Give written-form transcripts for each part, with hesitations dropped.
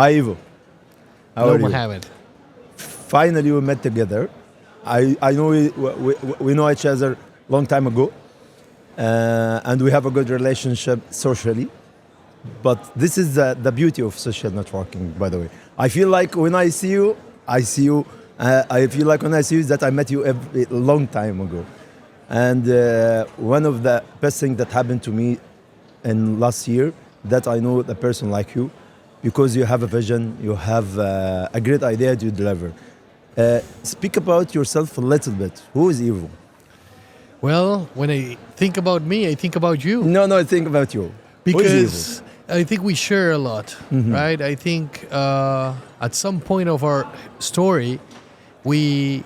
Hi, Ivo. How Hello, are you? Mohamed. Finally, we met together. I know we know each other long time ago, and we have a good relationship socially. But this is the beauty of social networking, by the way. I feel like when I see you, I see you. I feel like when I see you that I met you a long time ago. And one of the best things that happened to me in last year that I know a person like you, because you have a vision, you have a great idea to deliver. Speak about yourself a little bit. Who is Ivo? Well, when I think about me, I think about you No, think about you. Who is because I think we share a lot, right? I think at some point of our story, we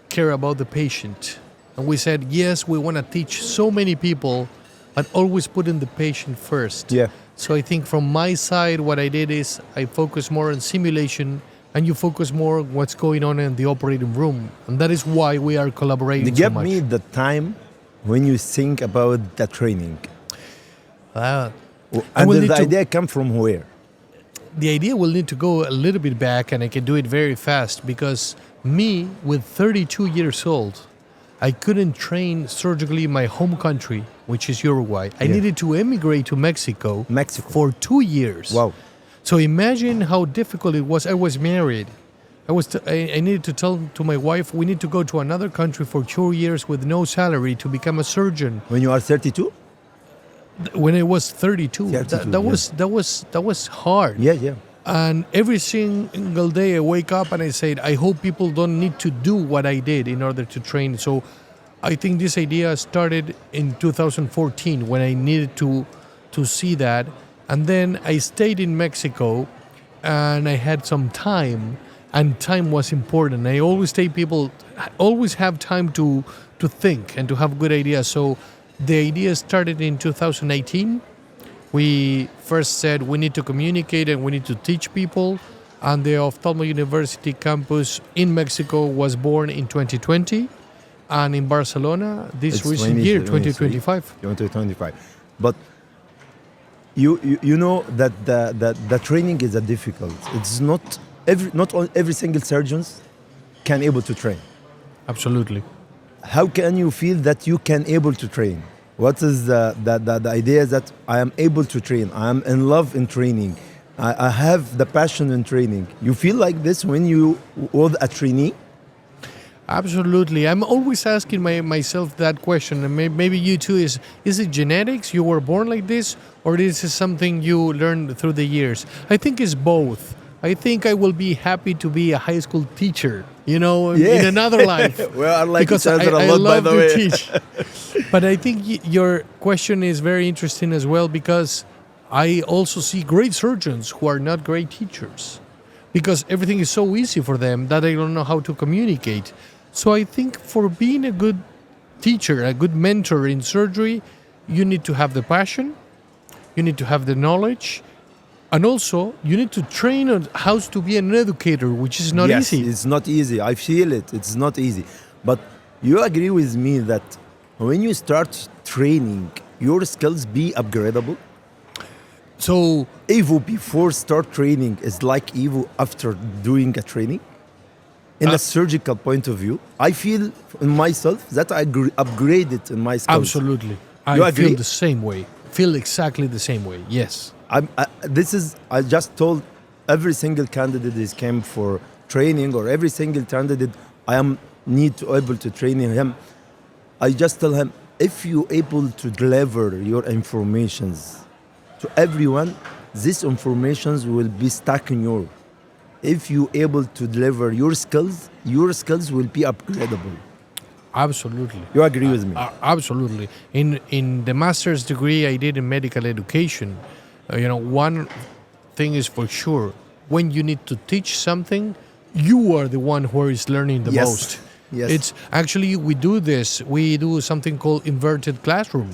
care about the patient. And we said, yes, we want to teach so many people, but always putting the patient first. Yeah. So I think from my side, what I did is I focus more on simulation and you focus more on what's going on in the operating room. And that is why we are collaborating so Give much. me the time when you think about the training. I And will the need to- idea come from where? The idea will need to go a little bit back, and I can do it very fast because me, with 32 years old, I couldn't train surgically in my home country, which is Uruguay. I Yeah. needed to emigrate to Mexico, Mexico. for 2 years. Wow. So imagine how difficult it was. I was married. I needed to tell to my wife, we need to go to another country for 2 years with no salary to become a surgeon. When you are 32? When I was 32, 32, that was hard. Yeah. And every single day I wake up and I said, I hope people don't need to do what I did in order to train. So I think this idea started in 2014 when I needed to see that. And then I stayed in Mexico and I had some time, and time was important. I always say people always have time to think and to have good ideas. So the idea started in 2018. We first said we need to communicate and we need to teach people. And the Ophthalmology University campus in Mexico was born in 2020. And in Barcelona, this It's recent year, 2025. 2025. But you know that the training is a difficult. It's not every single surgeons can able to train. Absolutely. How can you feel that you can able to train? What is the idea that I am able to train? I am in love in training. I have the passion in training. You feel like this when you were a trainee? Absolutely. I'm always asking myself that question, and maybe you too. Is it genetics? You were born like this, or is it something you learned through the years? I think it's both. I think I will be happy to be a high school teacher, in another life. Well, I like because each other a lot, love by the to way. teach. But I think your question is very interesting as well, because I also see great surgeons who are not great teachers, because everything is so easy for them that they don't know how to communicate. So I think for being a good teacher, a good mentor in surgery, you need to have the passion, you need to have the knowledge, and also you need to train on how to be an educator, which is not Yes, easy. it's not easy. I feel it. It's not easy. But you agree with me that when you start training, your skills be upgradable? So Evo before start training is like Evo after doing a training? In a surgical point of view, I feel in myself that I upgraded in my skills. absolutely. You I agree? feel the same way. Feel exactly the same way. Yes. I just told every single candidate that came for training, or every single candidate I am need to able to train him. I just tell him, if you able to deliver your informations to everyone, these informations will be stuck in your. If you able to deliver your skills will be upgradable. Absolutely. You agree with me? Absolutely. In the master's degree I did in medical education, one thing is for sure: when you need to teach something, you are the one who is learning the Yes. most. Yes. It's actually we do something called inverted classroom,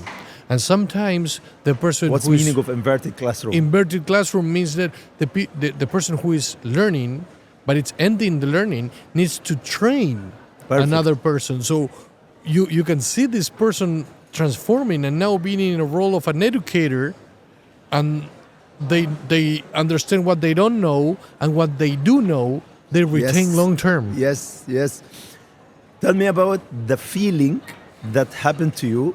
and sometimes the person What's who the is meaning of inverted classroom? inverted classroom means that the person who is learning, but it's ending the learning, needs to train Perfect. another person. So you can see this person transforming and now being in a role of an educator, and they understand what they don't know, and what they do know, they retain Yes. long term. Yes, yes. Tell me about the feeling that happened to you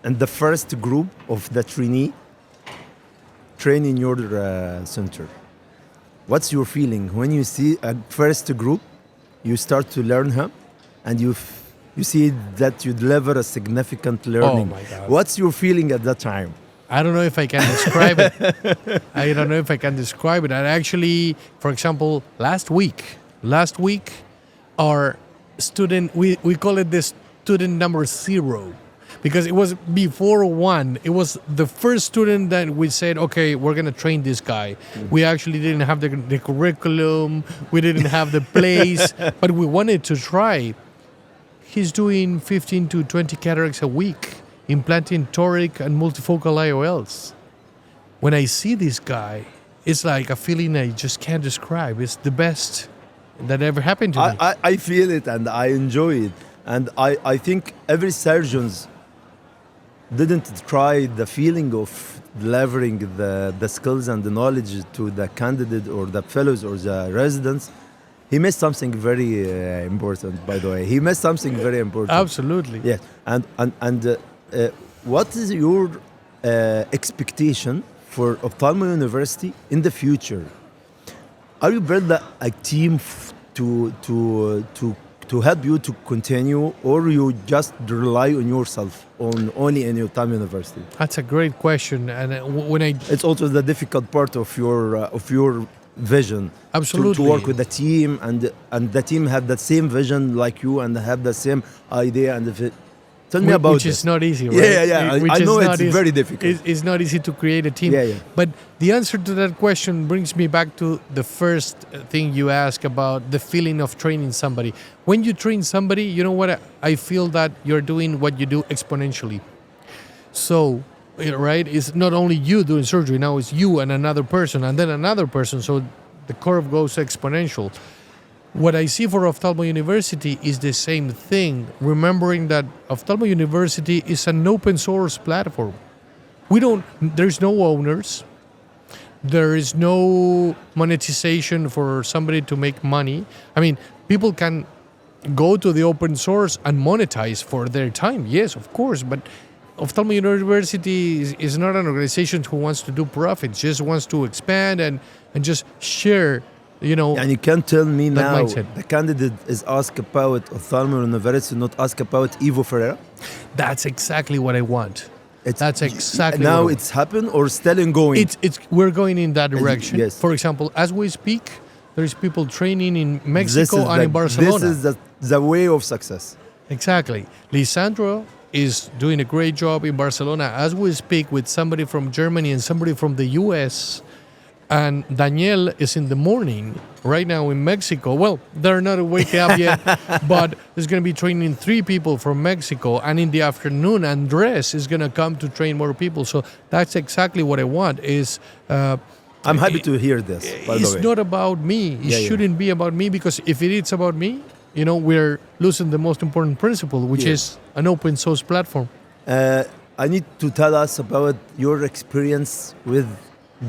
and the first group of the trainee train in your center. What's your feeling when you see a first group, you start to learn him, and you see that you deliver a significant learning. my God. What's your feeling at that time? I don't know if I can describe it. I don't know if I can describe it. And actually, for example, last week, our student, we call it the student number 0, because it was before 1. It was the first student that we said, okay, we're going to train this guy. We actually didn't have the curriculum. We didn't have the place, but we wanted to try. He's doing 15 to 20 cataracts a week, implanting toric and multifocal IOLs. When I see this guy, it's like a feeling I just can't describe. It's the best that ever happened to me. I feel it and I enjoy it. And I think every surgeons didn't try the feeling of delivering the skills and the knowledge to the candidate or the fellows or the residents. He missed something very important, by the way. He missed something very important. Absolutely. Yes. And what is your expectation for Ophthalmo University in the future? Are you build a team to help you to continue, or you just rely on yourself, on only in your Ophthalmo University? That's a great question. And when I It's also the difficult part of your vision. Absolutely. To work with the team, and the team have the same vision like you and have the same idea. And tell me about which this. is not easy, right? Yeah. Which I is know not it's easy. very difficult. It's not easy to create a team. Yeah. But the answer to that question brings me back to the first thing you asked about the feeling of training somebody. When you train somebody, you know what? I feel that you're doing what you do exponentially. So, right, it's not only you doing surgery, now it's you and another person and then another person. So the curve goes exponential. What I see for Ophthalmo University is the same thing, remembering that Ophthalmo University is an open source platform. There's no owners. There is no monetization for somebody to make money. I mean, people can go to the open source and monetize for their time. Yes, of course, but Ophthalmo University is not an organization who wants to do profits, just wants to expand and just share, And you can tell me that now, mindset. the candidate is asked about Ophthalmo University, not asked about Ivo Ferreira. That's exactly what I want. It's, That's exactly now what I it's happened or still ongoing. We're going in that direction. yes. For example, as we speak, there's people training in This Mexico is and in Barcelona. This is the way of success. Exactly. Lisandro is doing a great job in Barcelona as we speak with somebody from Germany and somebody from the US. And Daniel is in the morning right now in Mexico. Well, they're not waking up yet, but there's going to be training 3 people from Mexico. And in the afternoon, Andres is going to come to train more people. So that's exactly what I want is... I'm happy to hear this, by the it's way. not about me. It shouldn't be about me, because if it is about me, we're losing the most important principle, which is an open source platform. I need to tell us about your experience with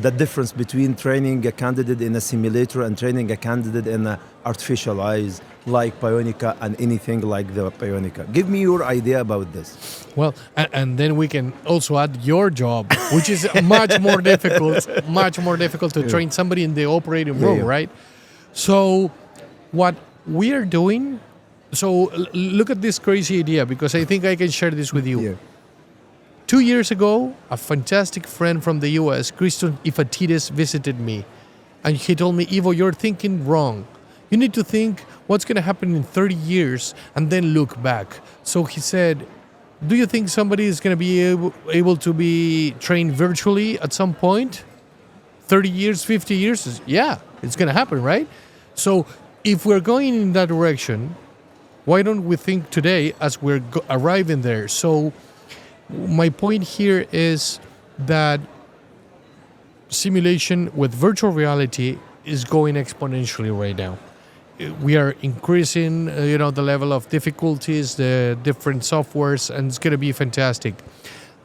the difference between training a candidate in a simulator and training a candidate in artificial eyes like Bionica and anything like the Bionica. Give me your idea about this. Well, and then we can also add your job, which is much more difficult to train somebody in the operating room, right? So what we are doing, look at this crazy idea, because I think I can share this with you. Yeah. 2 years ago, a fantastic friend from the US, Christian Ifatides, visited me. And he told me, Ivo, you're thinking wrong. You need to think what's going to happen in 30 years and then look back. So he said, do you think somebody is going to be able to be trained virtually at some point? 30 years, 50 years? Yeah, it's going to happen, right? So if we're going in that direction, why don't we think today as we're arriving there? So my point here is that simulation with virtual reality is going exponentially right now. We are increasing, the level of difficulties, the different softwares, and it's going to be fantastic.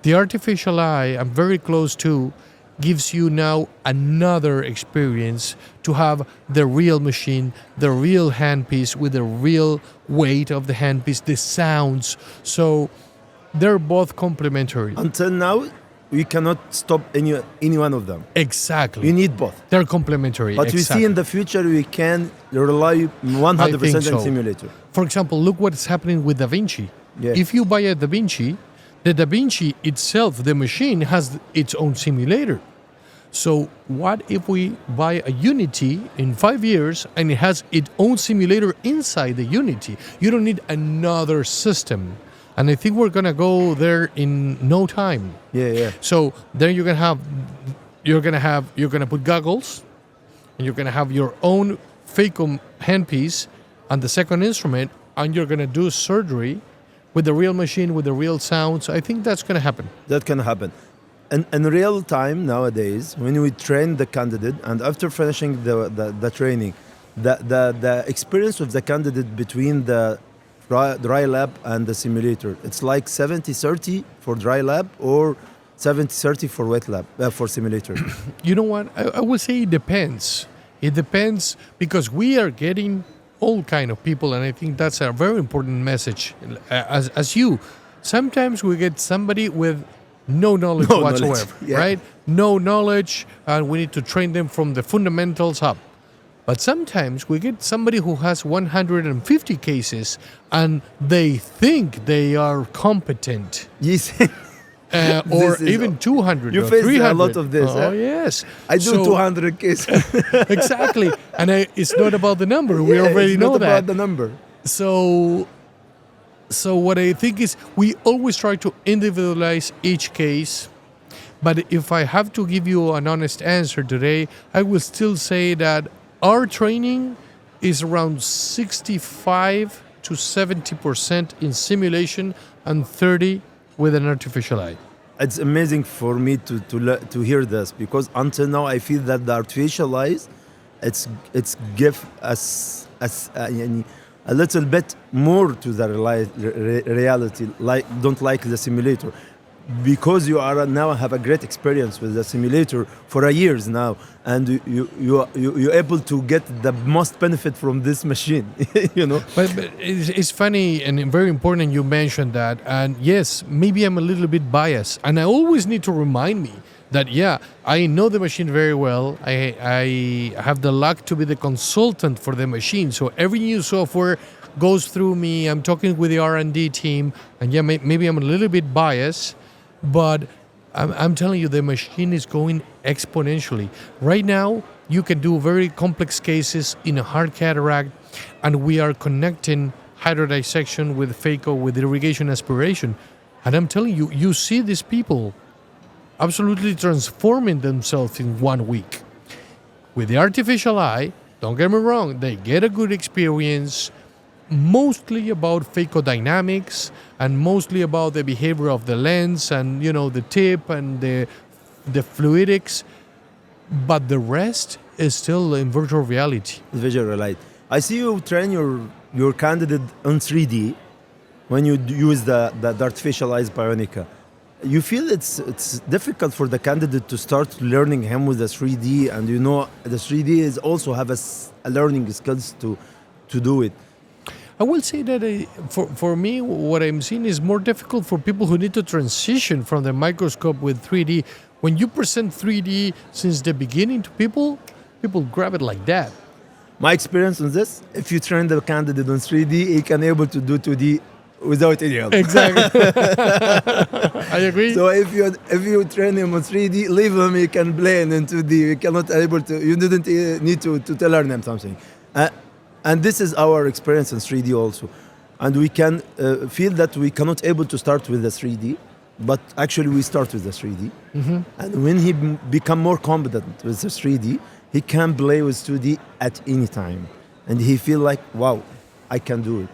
The artificial eye, I'm very close to, gives you now another experience to have the real machine, the real handpiece with the real weight of the handpiece, the sounds. So they're both complementary. Until now, we cannot stop any one of them. Exactly. We need both. They're complementary. But we see in the future we can rely 100% on simulator. For example, look what's happening with Da Vinci. Yeah. If you buy a Da Vinci, the Da Vinci itself, the machine, has its own simulator. So what if we buy a Unity in 5 years and it has its own simulator inside the Unity? You don't need another system. And I think we're gonna go there in no time. Yeah. So then you're gonna put goggles, and you're gonna have your own phaco handpiece and the second instrument, and you're gonna do surgery with the real machine, with the real sounds. I think that's gonna happen. That can happen. In real time nowadays, when we train the candidate and after finishing the training, the experience of the candidate between the dry lab and the simulator, it's like 70-30 for dry lab or 70-30 for wet lab, for simulator. You know what? I would say it depends. It depends because we are getting all kind of people, and I think that's a very important message. As you, sometimes we get somebody with no knowledge whatsoever, yeah. right? No knowledge, and we need to train them from the fundamentals up. But sometimes we get somebody who has 150 cases and they think they are competent. Yes. Or even 200 you or face 300. a lot of this. Oh, yes. I do 200 cases. Exactly. And it's not about the number. We already know not that. about the number. So what I think is we always try to individualize each case. But if I have to give you an honest answer today, I will still say that our training is around 65 to 70% in simulation and 30 with an artificial eye. It's amazing for me to hear this, because until now I feel that the artificial eyes, it's give us a little bit more to the reality, don't like the simulator. Because you are now have a great experience with the simulator for a years now, and you're able to get the most benefit from this machine, you know. But it's funny and very important you mentioned that. And yes, maybe I'm a little bit biased, and I always need to remind me that I know the machine very well. I have the luck to be the consultant for the machine, so every new software goes through me. I'm talking with the R&D team, and maybe I'm a little bit biased. But I'm telling you, the machine is going exponentially. Right now, you can do very complex cases in a hard cataract, and we are connecting hydrodissection with phaco, with irrigation aspiration. And I'm telling you, you see these people absolutely transforming themselves in 1 week. With the artificial eye, don't get me wrong, they get a good experience, mostly about phaco-dynamics and mostly about the behavior of the lens and, the tip and the fluidics. But the rest is still in virtual reality. Visual reality. I see you train your candidate on 3D when you use the artificial eyes Bionica. You feel it's difficult for the candidate to start learning him with the 3D, and the 3D is also have a learning skills to do it. I will say that for me, what I'm seeing is more difficult for people who need to transition from the microscope with 3D. When you present 3D since the beginning to people grab it like that. My experience on this, if you train the candidate on 3D, he can able to do 2D without any help. Exactly. I agree. So if you train him on 3D, leave him, he can play in 2D. You didn't need to learn him something. And this is our experience in 3D also. And we can feel that we cannot able to start with the 3D, but actually we start with the 3D. Mm-hmm. And when he become more competent with the 3D, he can play with 2D at any time. And he feel like, wow, I can do it.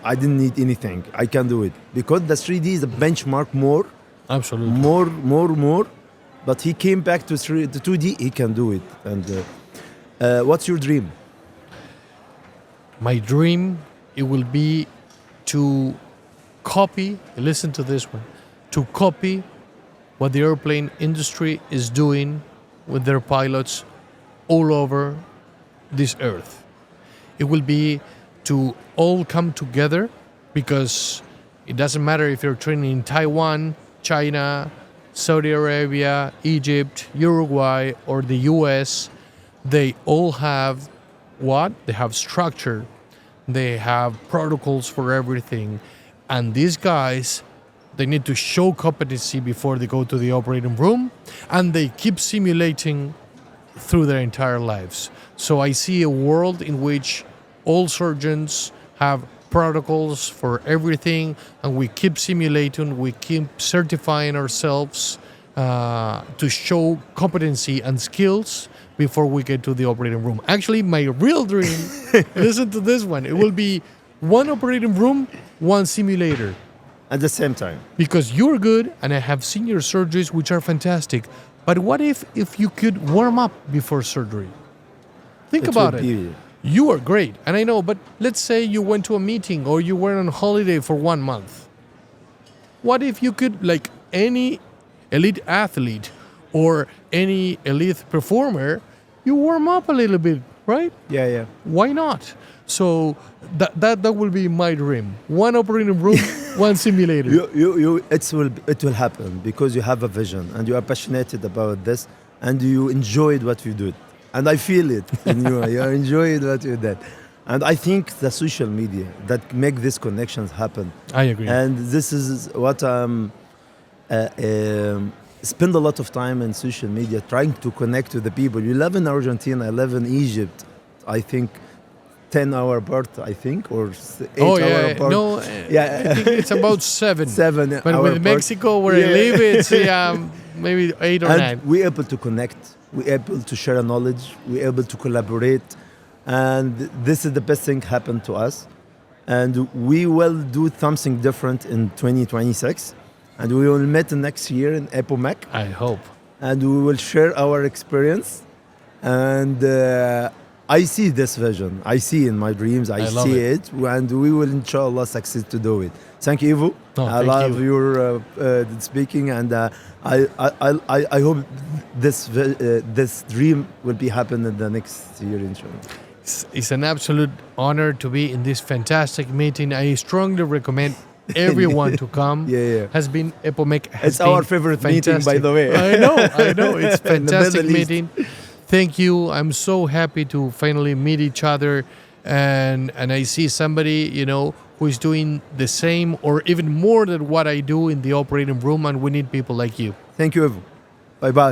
I didn't need anything. I can do it. Because the 3D is a benchmark more. Absolutely. More. But he came back to 2D, he can do it. And what's your dream? My dream, it will be to copy, listen to this one, to copy what the airplane industry is doing with their pilots all over this earth. It will be to all come together, because it doesn't matter if you're training in Taiwan, China, Saudi Arabia, Egypt, Uruguay, or the US. They all have what? They have structure. They have protocols for everything. And these guys, they need to show competency before they go to the operating room, and they keep simulating through their entire lives. So I see a world in which all surgeons have protocols for everything, and we keep simulating, we keep certifying ourselves to show competency and skills before we get to the operating room. Actually, my real dream, listen to this one, it will be one operating room, one simulator. At the same time. Because you're good, and I have seen your surgeries, which are fantastic. But what if you could warm up before surgery? Think about it. You are great, and I know, but let's say you went to a meeting or you were on holiday for 1 month. What if you could, like any elite athlete or any elite performer, you warm up a little bit, right? Yeah. Why not? So that will be my dream. One operating room, one simulator. It will happen because you have a vision and you are passionate about this and you enjoyed what you do. And I feel it in you. You enjoyed what you did. And I think the social media that make these connections happen. I agree. And this is what spend a lot of time in social media trying to connect with the people. You live in Argentina, I live in Egypt. I think 10 hours apart, I think, or 8 hours apart. No, I think it's about 7. 7 But hours with Mexico, where I live, it's maybe 8 or 9. We're able to connect. We're able to share knowledge. We're able to collaborate. And this is the best thing happened to us. And we will do something different in 2026. And we will meet next year in EPOMEC. I hope. And we will share our experience. And I see this vision. I see in my dreams. I see it. And we will, inshallah, succeed to do it. Thank you, Ivo. I love your speaking. And I hope this dream will be happen in the next year, inshallah. It's an absolute honor to be in this fantastic meeting. I strongly recommend everyone to come. Has been EPOMEC. It's our favorite meeting, by the way. I know. It's fantastic meeting. Thank you. I'm so happy to finally meet each other, and I see somebody, who is doing the same or even more than what I do in the operating room, and we need people like you. Thank you, Ivo. Bye-bye.